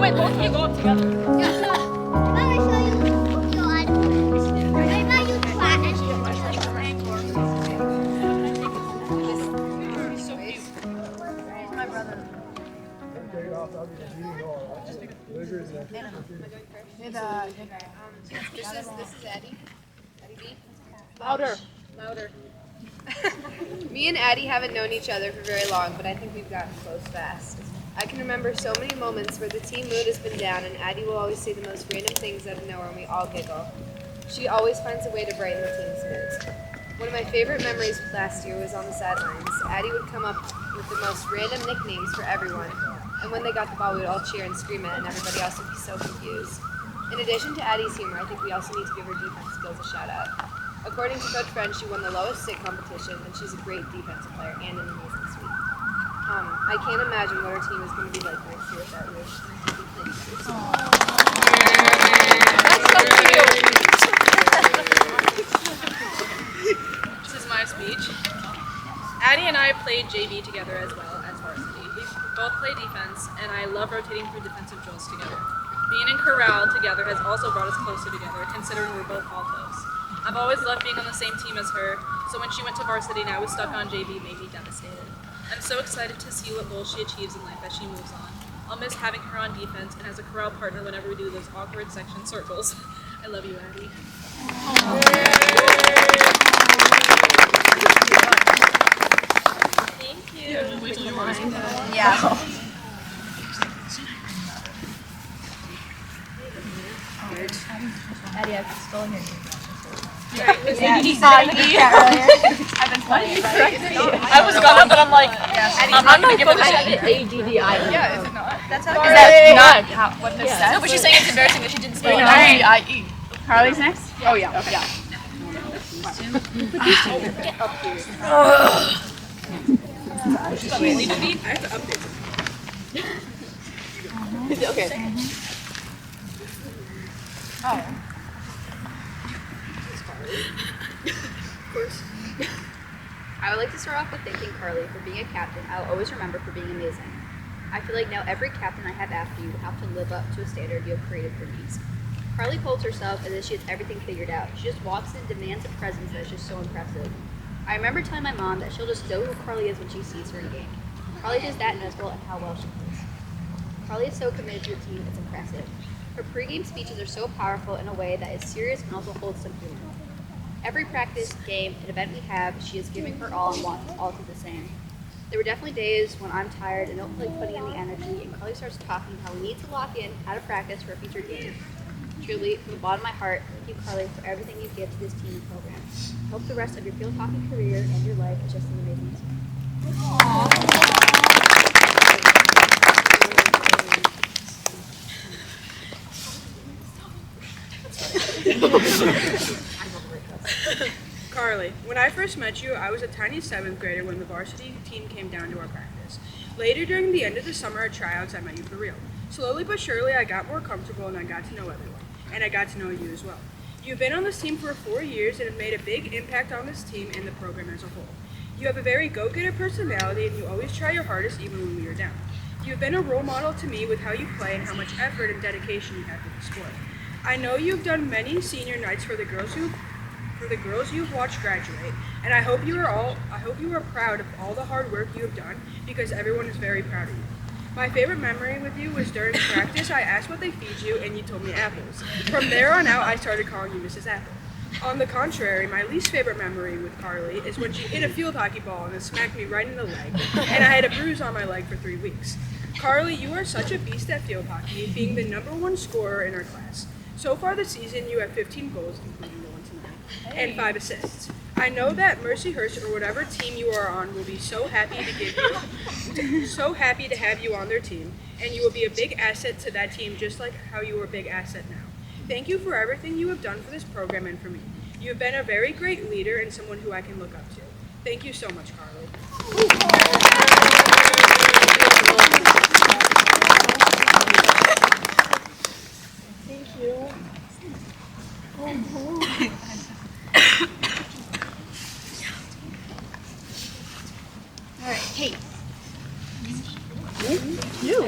Wait, both of you go up together. This is Addie. Addie B. Louder. Me and Addie haven't known each other for very long, but I think we've gotten close fast. I can remember so many moments where the team mood has been down and Addie will always say the most random things out of nowhere and we all giggle. She always finds a way to brighten the team's mood. One of my favorite memories last year was on the sidelines. Addie would come up with the most random nicknames for everyone, and when they got the ball we would all cheer and scream it and everybody else would be so confused. In addition to Addie's humor, I think we also need to give her defense skills a shout out. According to Coach French, she won the lowest sit competition, and she's a great defensive player and an amazing sweep. I can't imagine what our team is going to be like next year without you. This is my speech. Addie and I played JV together as well as varsity. We both play defense, and I love rotating through defensive drills together. Being in corral together has also brought us closer together, considering we're both altos. I've always loved being on the same team as her, so when she went to varsity and I was stuck on JV, it made me devastated. I'm so excited to see what goals she achieves in life as she moves on. I'll miss having her on defense and as a corral partner whenever we do those awkward section circles. I love you, Addie. Thank you. Wait till you're mine. Yeah. Eddie, I can spell your name. I've been funny. I was gonna, but I'm like, I'm not gonna give it a shot. A-D-D-I. Yeah, is it not? That's Is how that not what this says? No, but she's saying it's embarrassing that she didn't spell it. I-E. Carly's next? Oh yeah, okay. Leave it be? I have to update it. Okay. Of course. I would like to start off with thanking Carly for being a captain I'll always remember for being amazing. I feel like now every captain I have after you will have to live up to a standard you have created for me. Carly holds herself as if she has everything figured out. She just walks in and demands a presence that is just so impressive. I remember telling my mom that she'll just know who Carly is when she sees her in game. Carly does that in as well and how well she plays. Carly is so committed to the team, it's impressive. Her pregame speeches are so powerful in a way that is serious and also holds some humor. Every practice, game, and event we have, she is giving her all and wants us all to do the same. There were definitely days when I'm tired and don't feel like putting in the energy, and Carly starts talking how we need to lock in how to practice for a future game. Truly, from the bottom of my heart, thank you, Carly, for everything you give to this team and program. I hope the rest of your field hockey career and your life is just an amazing experience. Carly, when I first met you, I was a tiny 7th grader when the varsity team came down to our practice. Later, during the end of the summer at tryouts, I met you for real. Slowly but surely, I got more comfortable and I got to know everyone. And I got to know you as well. You've been on this team for 4 years and have made a big impact on this team and the program as a whole. You have a very go-getter personality and you always try your hardest even when we are down. You have been a role model to me with how you play and how much effort and dedication you have to the sport. I know you've done many senior nights for the girls you've watched graduate, and I hope you are proud of all the hard work you have done because everyone is very proud of you. My favorite memory with you was during practice. I asked what they feed you, and you told me apples. From there on out, I started calling you Mrs. Apple. On the contrary, my least favorite memory with Carly is when she hit a field hockey ball and it smacked me right in the leg, and I had a bruise on my leg for 3 weeks. Carly, you are such a beast at field hockey, being the #1 scorer in our class. So far this season, you have 15 goals, including the one tonight, and 5 assists. I know that Mercyhurst or whatever team you are on will be so happy to have you on their team, and you will be a big asset to that team just like how you are a big asset now. Thank you for everything you have done for this program and for me. You have been a very great leader and someone who I can look up to. Thank you so much, Carly. Thank you. All right, hey. You.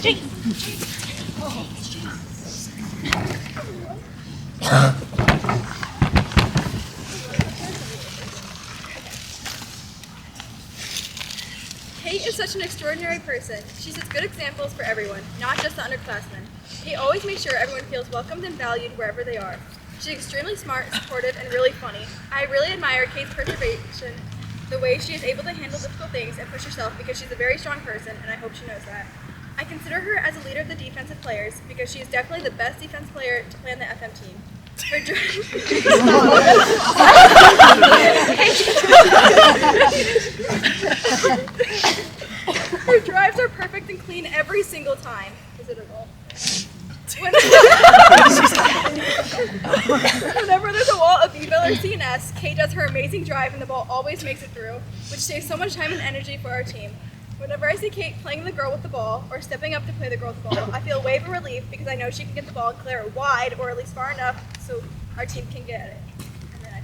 Kate is such an extraordinary person. She sets good examples for everyone, not just the underclassmen. Kate always makes sure everyone feels welcomed and valued wherever they are. She's extremely smart, supportive, and really funny. I really admire Kate's perseveration, the way she is able to handle difficult things and push herself because she's a very strong person, and I hope she knows that. I consider her as a leader of the defensive players because she is definitely the best defense player to play on the FM team. Her Her drives are perfect and clean every single time. Is it a goal? Whenever there's a wall of Viva or CNS, Kate does her amazing drive and the ball always makes it through, which saves so much time and energy for our team. Whenever I see Kate playing the girl with the ball or stepping up to play the girl with the ball, I feel a wave of relief because I know she can get the ball and clear it wide or at least far enough so our team can get it. And then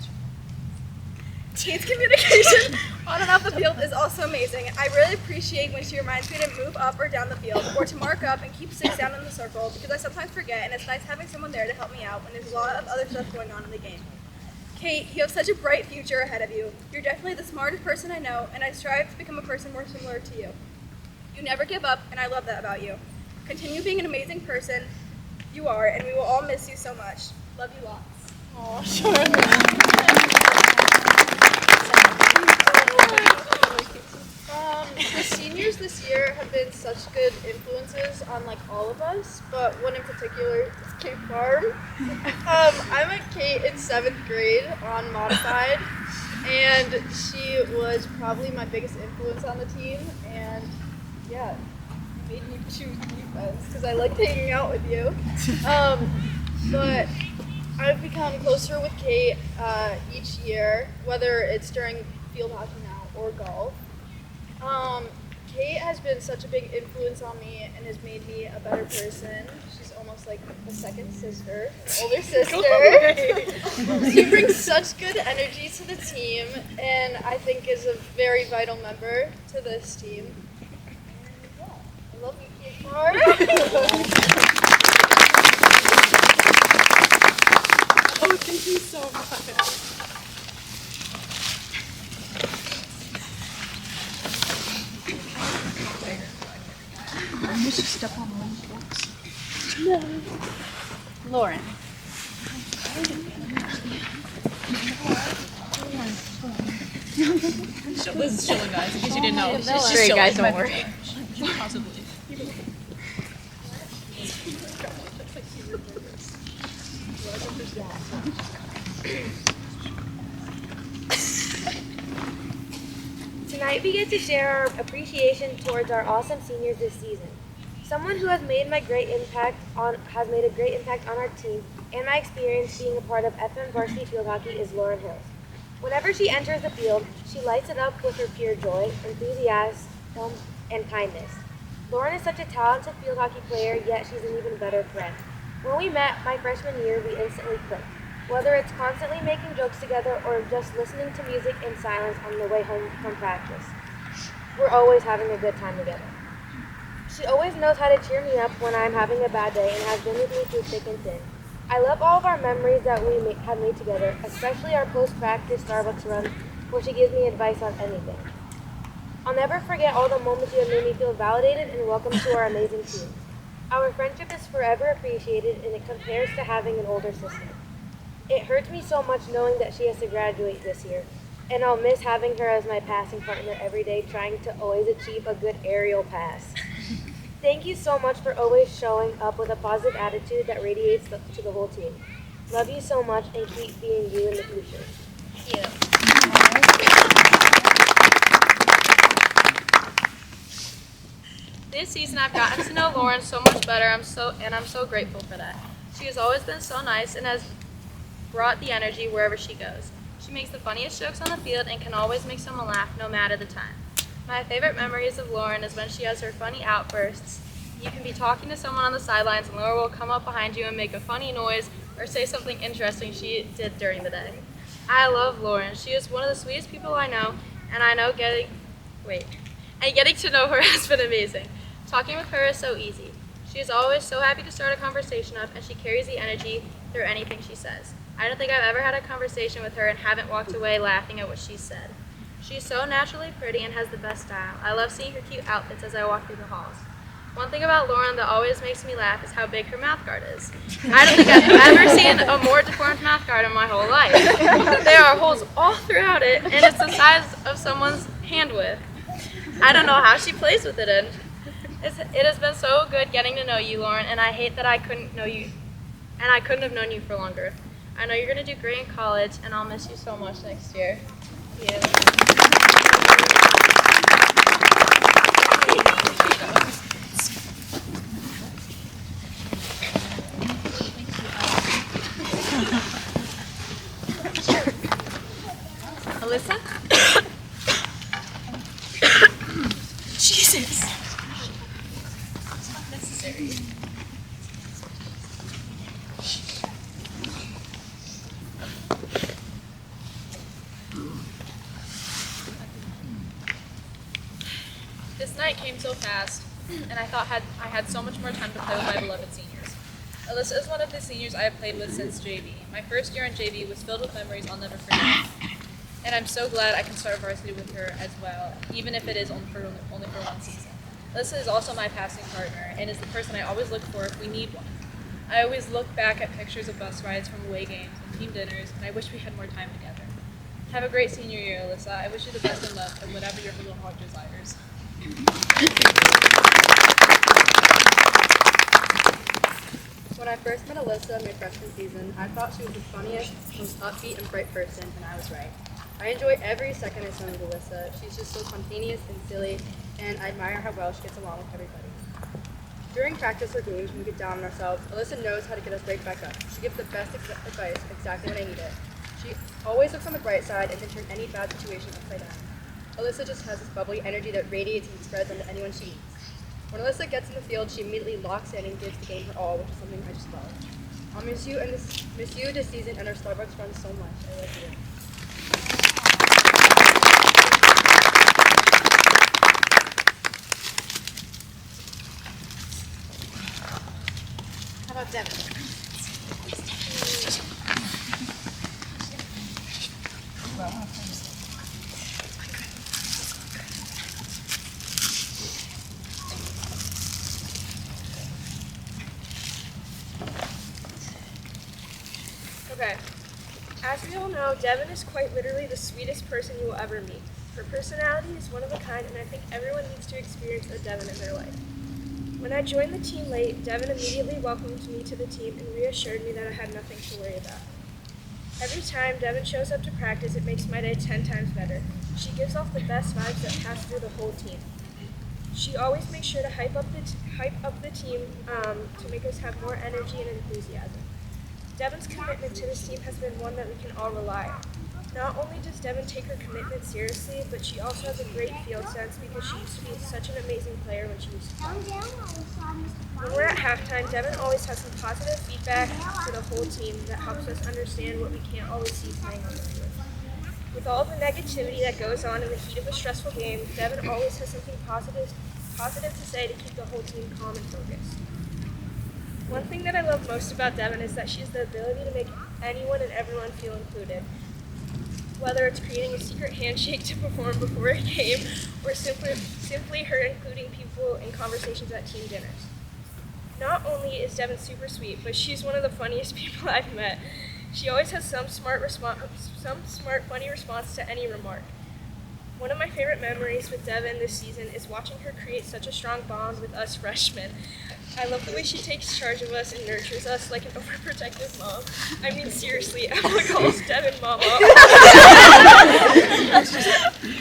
Kate's communication on and off the field is also amazing. I really appreciate when she reminds me to move up or down the field or to mark up and keep 6 down in the circle because I sometimes forget and it's nice having someone there to help me out when there's a lot of other stuff going on in the game. Kate, you have such a bright future ahead of you. You're definitely the smartest person I know, and I strive to become a person more similar to you. You never give up, and I love that about you. Continue being an amazing person you are, and we will all miss you so much. Love you lots. Oh, sure. The seniors this year have been such good influences on like all of us, but one in particular is Kate Farm. I met Kate in 7th grade on Modified, and she was probably my biggest influence on the team, and yeah, made me choose defense because I liked hanging out with you. But I've become closer with Kate each year, whether it's during field hockey now or golf. Kate has been such a big influence on me and has made me a better person. She's almost like a second sister, an older sister. She brings such good energy to the team and I think is a very vital member to this team. And yeah, I love you, Kate Farr. Oh, thank you so much. Lauren. Liz is chilling, guys, in case you didn't know. She's Great, chilling. guys, don't worry. Possibly. Tonight we get to share our appreciation towards our awesome seniors this season. Someone who has made a great impact on our team and my experience being a part of FM varsity field hockey is Lauren Hills. Whenever she enters the field, she lights it up with her pure joy, enthusiasm, and kindness. Lauren is such a talented field hockey player, yet she's an even better friend. When we met my freshman year, we instantly clicked. Whether it's constantly making jokes together or just listening to music in silence on the way home from practice, we're always having a good time together. She always knows how to cheer me up when I'm having a bad day and has been with me through thick and thin. I love all of our memories that we have made together, especially our post-practice Starbucks run where she gives me advice on anything. I'll never forget all the moments you have made me feel validated and welcome to our amazing team. Our friendship is forever appreciated and it compares to having an older sister. It hurts me so much knowing that she has to graduate this year, and I'll miss having her as my passing partner every day trying to always achieve a good aerial pass. Thank you so much for always showing up with a positive attitude that radiates to the whole team. Love you so much and keep being you in the future. Thank you. This season I've gotten to know Lauren so much better. I'm so grateful for that. She has always been so nice and has brought the energy wherever she goes. She makes the funniest jokes on the field and can always make someone laugh no matter the time. My favorite memories of Lauren is when she has her funny outbursts. You can be talking to someone on the sidelines and Lauren will come up behind you and make a funny noise or say something interesting she did during the day. I love Lauren. She is one of the sweetest people I know, and getting to know her has been amazing. Talking with her is so easy. She is always so happy to start a conversation up, and she carries the energy through anything she says. I don't think I've ever had a conversation with her and haven't walked away laughing at what she said. She's so naturally pretty and has the best style. I love seeing her cute outfits as I walk through the halls. One thing about Lauren that always makes me laugh is how big her mouth guard is. I don't think I've ever seen a more deformed mouth guard in my whole life. There are holes all throughout it, and it's the size of someone's hand width. I don't know how she plays with it in. It has been so good getting to know you, Lauren, and I hate that I couldn't know you, and I couldn't have known you for longer. I know you're going to do great in college, and I'll miss you so much next year. Yeah. Alyssa? Jesus. Necessary. This night came so fast, and I thought I had so much more time to play with my beloved seniors. Alyssa is one of the seniors I have played with since JV. My first year in JV was filled with memories I'll never forget. And I'm so glad I can start varsity with her as well, even if it is only for one season. Alyssa is also my passing partner and is the person I always look for if we need one. I always look back at pictures of bus rides from away games and team dinners, and I wish we had more time together. Have a great senior year, Alyssa. I wish you the best of luck in whatever your little heart desires. When I first met Alyssa my freshman season, I thought she was the funniest, most upbeat and bright person, and I was right. I enjoy every second I spend with Alyssa. She's just so spontaneous and silly, and I admire how well she gets along with everybody. During practice or games when we get down on ourselves, Alyssa knows how to get us right back up. She gives the best advice exactly when I need it. She always looks on the bright side and can turn any bad situation upside down. Alyssa just has this bubbly energy that radiates and spreads onto anyone she meets. When Alyssa gets in the field, she immediately locks in and gives the game her all, which is something I just love. I'll miss you this season and our Starbucks friends so much. I love you. How about Devin? Okay. As we all know, Devin is quite literally the sweetest person you will ever meet. Her personality is one of a kind, and I think everyone needs to experience a Devin in their life. When I joined the team late, Devin immediately welcomed me to the team and reassured me that I had nothing to worry about. Every time Devin shows up to practice, it makes my day 10 times better. She gives off the best vibes that pass through the whole team. She always makes sure to hype up the team to make us have more energy and enthusiasm. Devin's commitment to this team has been one that we can all rely on. Not only does Devin take her commitment seriously, but she also has a great field sense because she used to be such an amazing player when she was young. When we're at halftime, Devin always has some positive feedback to the whole team that helps us understand what we can't always see playing on the field. With all the negativity that goes on in the heat of a stressful game, Devin always has something positive to say to keep the whole team calm and focused. One thing that I love most about Devin is that she has the ability to make anyone and everyone feel included. Whether it's creating a secret handshake to perform before a game, or simply her including people in conversations at team dinners. Not only is Devin super sweet, but she's one of the funniest people I've met. She always has some smart, funny response to any remark. One of my favorite memories with Devin this season is watching her create such a strong bond with us freshmen. I love the way she takes charge of us and nurtures us like an overprotective mom. I mean, seriously, Emma calls Devin Mama.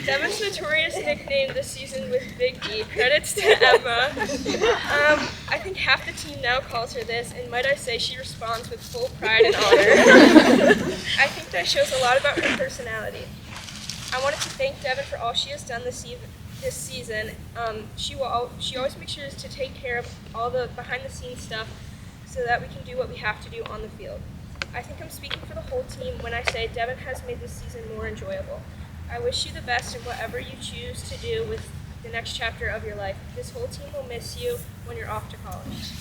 Devin's notorious nickname this season was Big D. Credits to Emma. I think half the team now calls her this, and might I say she responds with full pride and honor. I think that shows a lot about her personality. I wanted to thank Devin for all she has done this season. She always makes sure to take care of all the behind-the-scenes stuff so that we can do what we have to do on the field. I think I'm speaking for the whole team when I say Devin has made this season more enjoyable. I wish you the best in whatever you choose to do with the next chapter of your life. This whole team will miss you when you're off to college.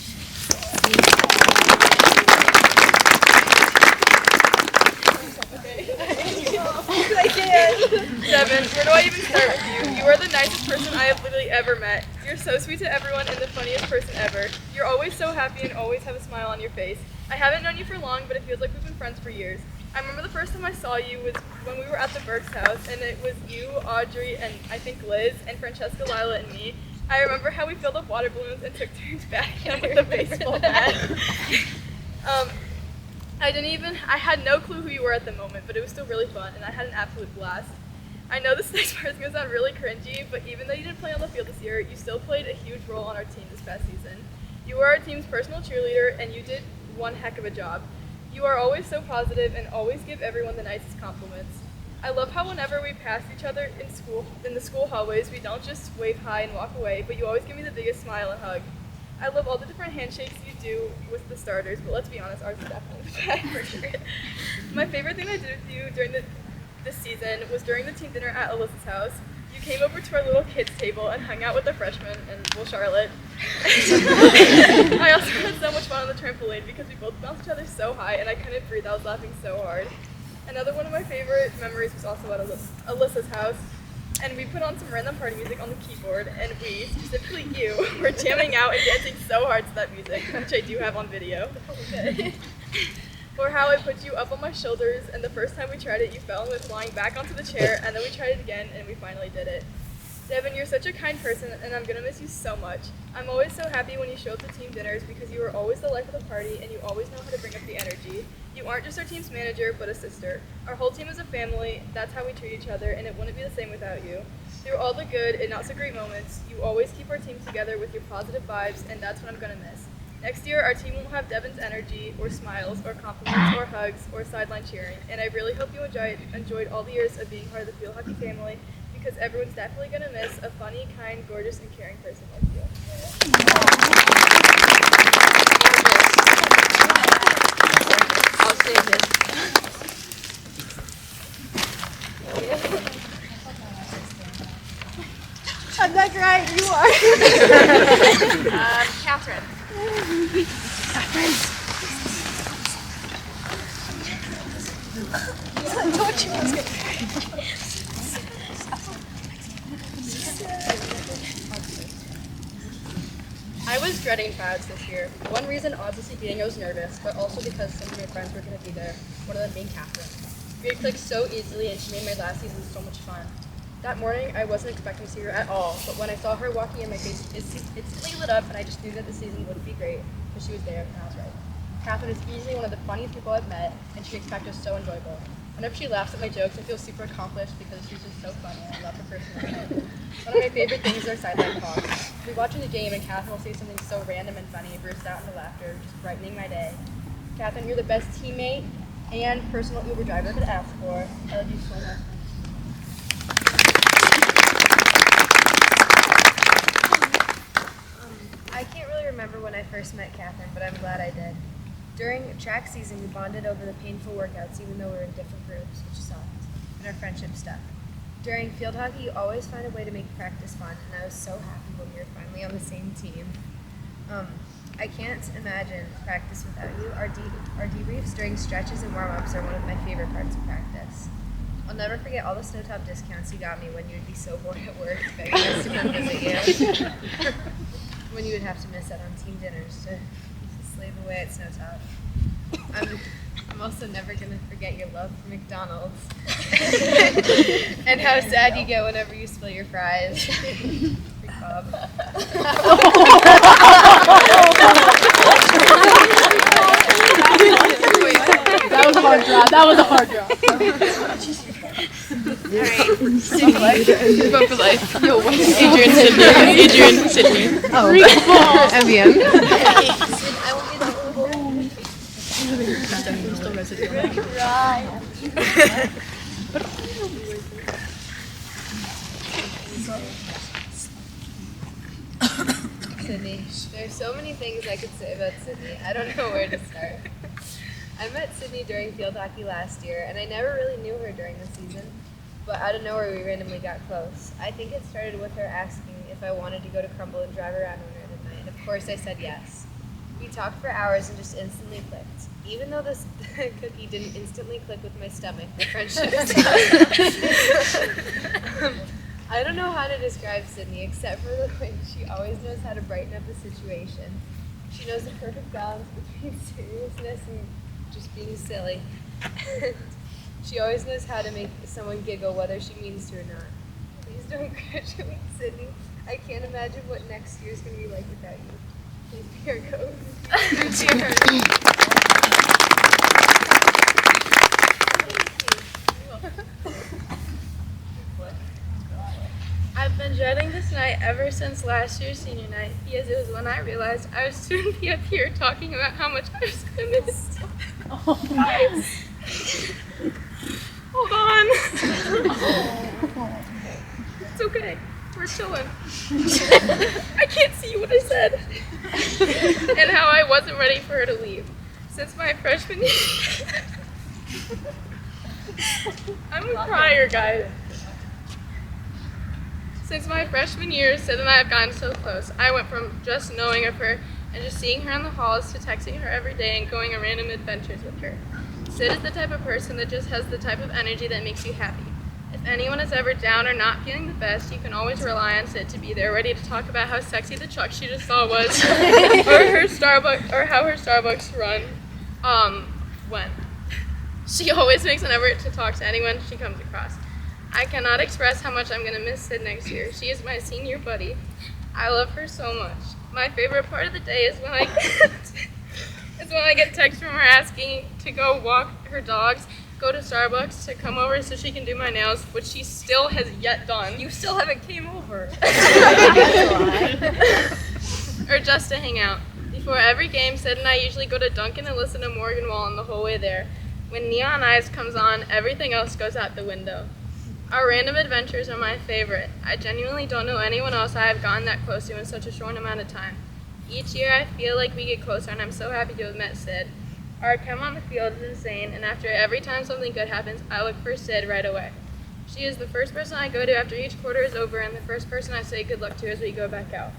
Devin, where do I even start with you? You are the nicest person I have literally ever met. You're so sweet to everyone and the funniest person ever. You're always so happy and always have a smile on your face. I haven't known you for long, but it feels like we've been friends for years. I remember the first time I saw you was when we were at the Burke's house, and it was you, Audrey, and I think Liz, and Francesca, Lila, and me. I remember how we filled up water balloons and took turns backing up with a baseball bat. I had no clue who you were at the moment, but it was still really fun, and I had an absolute blast. I know this next part is going to sound really cringy, but even though you didn't play on the field this year, you still played a huge role on our team this past season. You were our team's personal cheerleader, and you did one heck of a job. You are always so positive and always give everyone the nicest compliments. I love how whenever we pass each other in the school hallways, we don't just wave hi and walk away, but you always give me the biggest smile and hug. I love all the different handshakes you do with the starters, but let's be honest, ours is definitely the best for sure. My favorite thing I did with you during this season was during the team dinner at Alyssa's house. You came over to our little kids table and hung out with the freshmen and, well, Charlotte. I also had so much fun on the trampoline because we both bounced each other so high and I couldn't breathe. I was laughing so hard. Another one of my favorite memories was also at Alyssa's house. And we put on some random party music on the keyboard, and we, specifically you, were jamming out and dancing so hard to that music, which I do have on video. Okay. Or how I put you up on my shoulders, and the first time we tried it, you fell and went flying back onto the chair, and then we tried it again, and we finally did it. Devin, you're such a kind person, and I'm gonna miss you so much. I'm always so happy when you show up to team dinners because you are always the life of the party, and you always know how to bring up the energy. You aren't just our team's manager, but a sister. Our whole team is a family. That's how we treat each other, and it wouldn't be the same without you. Through all the good and not so great moments, you always keep our team together with your positive vibes, and that's what I'm gonna miss. Next year, our team won't have Devin's energy, or smiles, or compliments, or hugs, or sideline cheering, and I really hope you enjoyed all the years of being part of the field hockey family, because everyone's definitely gonna miss a funny, kind, gorgeous, and caring person like you. I'll save this. I'm not right, you are. Catherine. I was dreading tryouts this year. One reason, obviously, being I was nervous, but also because some of my friends were going to be there, one of them being Catherine. We had clicked so easily, and she made my last season so much fun. That morning, I wasn't expecting to see her at all, but when I saw her walking in, my face instantly lit up, and I just knew that the season would be great, because she was there, and I was right. Catherine is easily one of the funniest people I've met, and she makes practice so enjoyable. Whenever she laughs at my jokes, I feel super accomplished because she's just so funny, and I love her personality. One of my favorite things is our sideline talks. We're watching the game, and Catherine will say something so random and funny, and burst out into laughter, just brightening my day. Catherine, you're the best teammate and personal Uber driver I could ask for. I love you so much. I can't really remember when I first met Catherine, but I'm glad I did. During track season, we bonded over the painful workouts, even though we were in different groups, which sucked, and our friendship stuck. During field hockey, you always find a way to make practice fun, and I was so happy when we were finally on the same team. I can't imagine practice without you. Our debriefs during stretches and warm-ups are one of my favorite parts of practice. I'll never forget all the Snowtop discounts you got me when you would be so bored at work begging us to come visit you. When you would have to miss out on team dinners to slave away at Snowtop. I'm also never going to forget your love for McDonald's. And how sad you get whenever you spill your fries. Free Bob. That was a hard draw. That was a hard draw. Vote for life. Adrian, Sydney. Oh. Evian. Sydney. There's so many things I could say about Sydney. I don't know where to start. I met Sydney during field hockey last year, and I never really knew her during the season. but out of nowhere we randomly got close. I think it started with her asking if I wanted to go to Crumble and drive around with her tonight. Of course I said yes. We talked for hours and just instantly clicked. Even though this cookie didn't instantly click with my stomach, the friendship is I don't know how to describe Sydney except for the way she always knows how to brighten up a situation. She knows the perfect balance between seriousness and just being silly. She always knows how to make someone giggle whether she means to or not. Please don't graduate, Sydney. I can't imagine what next year's going to be like without you. Please be our ghost. Be I've been dreading this night ever since last year's senior night because it was when I realized I would soon be up here talking about how much I was going to miss. Hold on. It's okay. We're chilling. I can't see what I said. And how I wasn't ready for her to leave. Since my freshman year. I'm a crier, guys. Since my freshman year, Sid and I have gotten so close. I went from just knowing of her and just seeing her in the halls to texting her every day and going on random adventures with her. Sid is the type of person that just has the type of energy that makes you happy. If anyone is ever down or not feeling the best, you can always rely on Sid to be there, ready to talk about how sexy the truck she just saw was, or how her Starbucks run went. She always makes an effort to talk to anyone she comes across. I cannot express how much I'm going to miss Sid next year. She is my senior buddy. I love her so much. My favorite part of the day is when I get texts from her asking to go walk her dogs, go to Starbucks, to come over so she can do my nails, which she still has yet done. You still haven't came over. Or just to hang out. Before every game, Sid and I usually go to Dunkin' and listen to Morgan Wallen the whole way there. When Neon Eyes comes on, everything else goes out the window. Our random adventures are my favorite. I genuinely don't know anyone else I have gotten that close to in such a short amount of time. Each year I feel like we get closer and I'm so happy to have met Sid. Our chem on the field is insane, and after every time something good happens, I look for Sid right away. She is the first person I go to after each quarter is over and the first person I say good luck to as we go back out.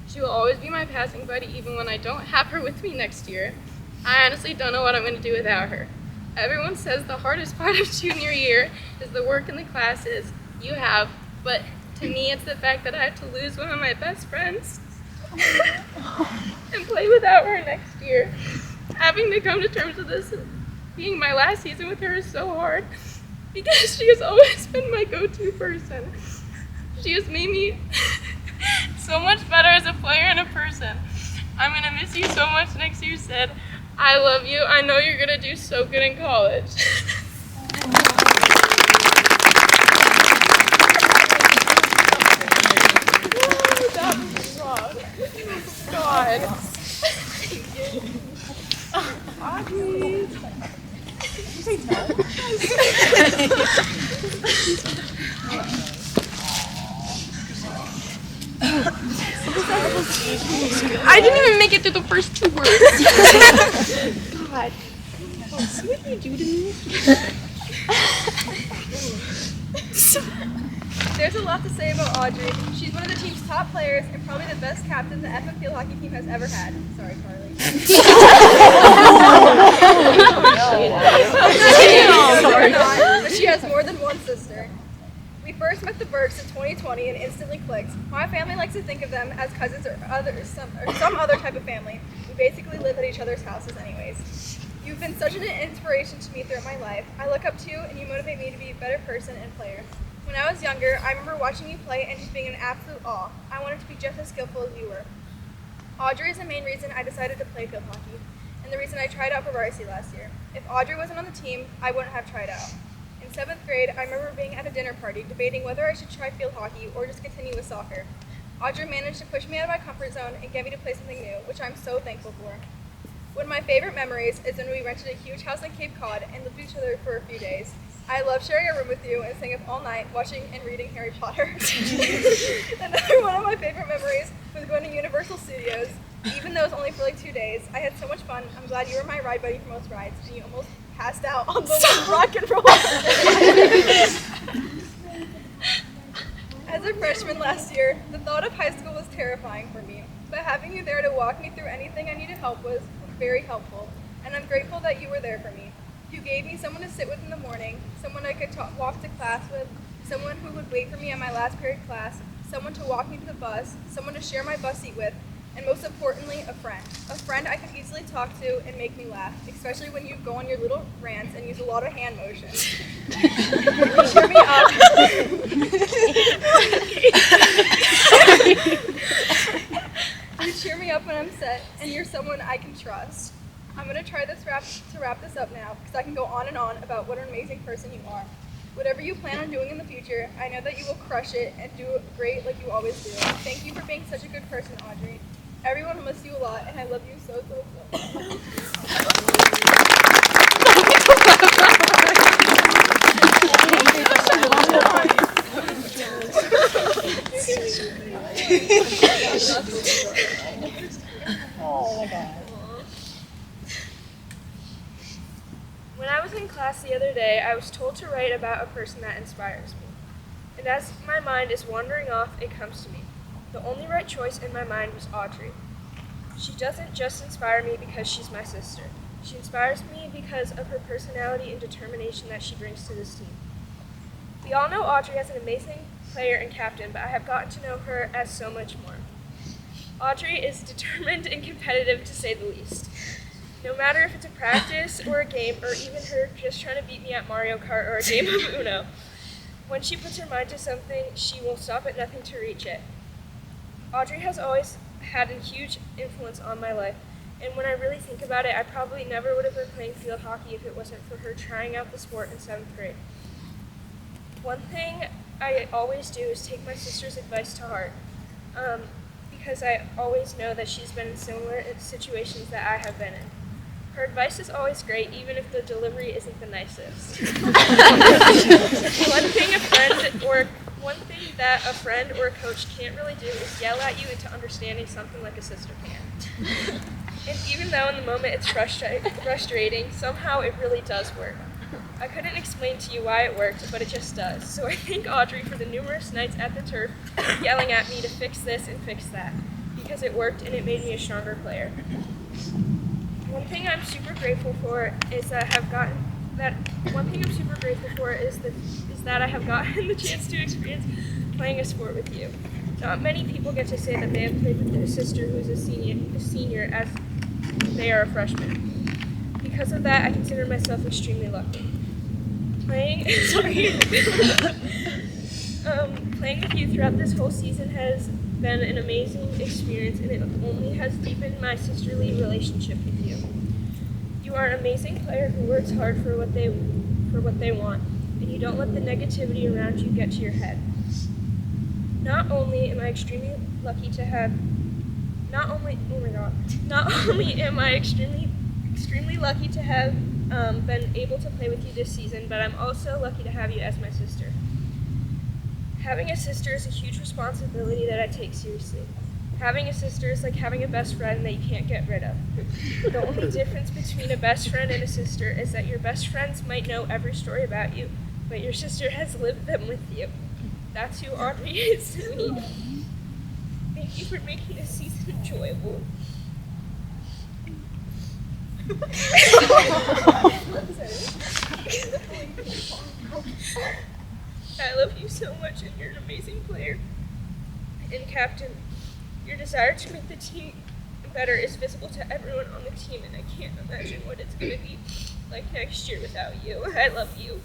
She will always be my passing buddy even when I don't have her with me next year. I honestly don't know what I'm going to do without her. Everyone says the hardest part of junior year is the work in the classes you have, but to me it's the fact that I have to lose one of my best friends and play without her next year. Having to come to terms with this being my last season with her is so hard because she has always been my go-to person. She has made me so much better as a player and a person. I'm going to miss you so much next year, Sid. I love you. I know you're going to do so good in college. That was wrong. God. Audrey. I didn't even make it through the first two words. God. See what you do to me? There's a lot to say about Audrey. She's one of the team's top players and probably the best captain the FF field hockey team has ever had. Sorry, Carly. But she has more than one sister. We first met the Burks in 2020 and instantly clicked. My family likes to think of them as cousins or some other type of family. We basically live at each other's houses anyways. You've been such an inspiration to me throughout my life. I look up to you and you motivate me to be a better person and player. When I was younger, I remember watching you play and just being in absolute awe. I wanted to be just as skillful as you were. Audrey is the main reason I decided to play field hockey, and the reason I tried out for varsity last year. If Audrey wasn't on the team, I wouldn't have tried out. In 7th grade, I remember being at a dinner party debating whether I should try field hockey or just continue with soccer. Audrey managed to push me out of my comfort zone and get me to play something new, which I'm so thankful for. One of my favorite memories is when we rented a huge house in Cape Cod and lived with each other for a few days. I love sharing a room with you and staying up all night watching and reading Harry Potter. Another one of my favorite memories was going to Universal Studios. Even though it was only for like 2 days, I had so much fun. I'm glad you were my ride buddy for most rides, and you almost passed out on the rock and roll. As a freshman last year, the thought of high school was terrifying for me, but having you there to walk me through anything I needed help with was very helpful, and I'm grateful that you were there for me. You gave me someone to sit with in the morning, someone I could walk to class with, someone who would wait for me at my last period class, someone to walk me to the bus, someone to share my bus seat with, and most importantly, a friend. A friend I could easily talk to and make me laugh, especially when you go on your little rants and use a lot of hand motions. You cheer me up. You cheer me up when I'm sad, and you're someone I can trust. I'm going to try to wrap this up now, because I can go on and on about what an amazing person you are. Whatever you plan on doing in the future, I know that you will crush it and do great like you always do. Thank you for being such a good person, Audrey. Everyone will miss you a lot, and I love you so, so, so. When I was in class the other day, I was told to write about a person that inspires me. And as my mind is wandering off, it comes to me. The only right choice in my mind was Audrey. She doesn't just inspire me because she's my sister. She inspires me because of her personality and determination that she brings to this team. We all know Audrey as an amazing player and captain, but I have gotten to know her as so much more. Audrey is determined and competitive, to say the least. No matter if it's a practice or a game, or even her just trying to beat me at Mario Kart or a game of Uno, when she puts her mind to something, she will stop at nothing to reach it. Audrey has always had a huge influence on my life, and when I really think about it, I probably never would have been playing field hockey if it wasn't for her trying out the sport in 7th grade. One thing I always do is take my sister's advice to heart, because I always know that she's been in similar situations that I have been in. Her advice is always great, even if the delivery isn't the nicest. One thing that a friend or a coach can't really do is yell at you into understanding something like a sister can. And even though in the moment it's frustrating, somehow it really does work. I couldn't explain to you why it worked, but it just does. So I thank Audrey for the numerous nights at the turf yelling at me to fix this and fix that, because it worked and it made me a stronger player. One thing I'm super grateful for is that I have gotten the chance to experience playing a sport with you. Not many people get to say that they have played with their sister who's a senior as they are a freshman. Because of that, I consider myself extremely lucky. Playing with you throughout this whole season has been an amazing experience, and it only has deepened my sisterly relationship with you. You are an amazing player who works hard for what they want, and you don't let the negativity around you get to your head. Not only am I extremely lucky to have been able to play with you this season, but I'm also lucky to have you as my sister. Having a sister is a huge responsibility that I take seriously. Having a sister is like having a best friend that you can't get rid of. The only difference between a best friend and a sister is that your best friends might know every story about you, but your sister has lived them with you. That's who Audrey is to me. Thank you for making this season enjoyable. I love you so much, and you're an amazing player and captain. Your desire to make the team better is visible to everyone on the team, and I can't imagine what it's going to be like next year without you. I love you.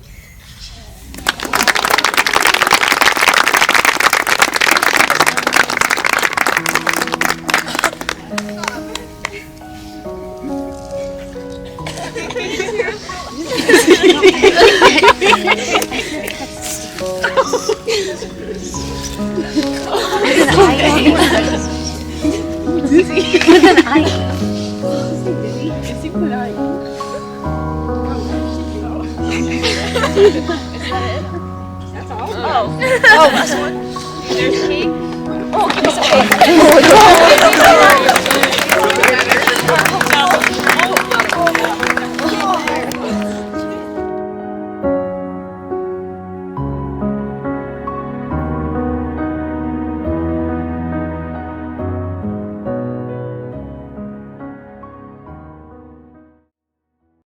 Oh, that's one. There's cake. Oh,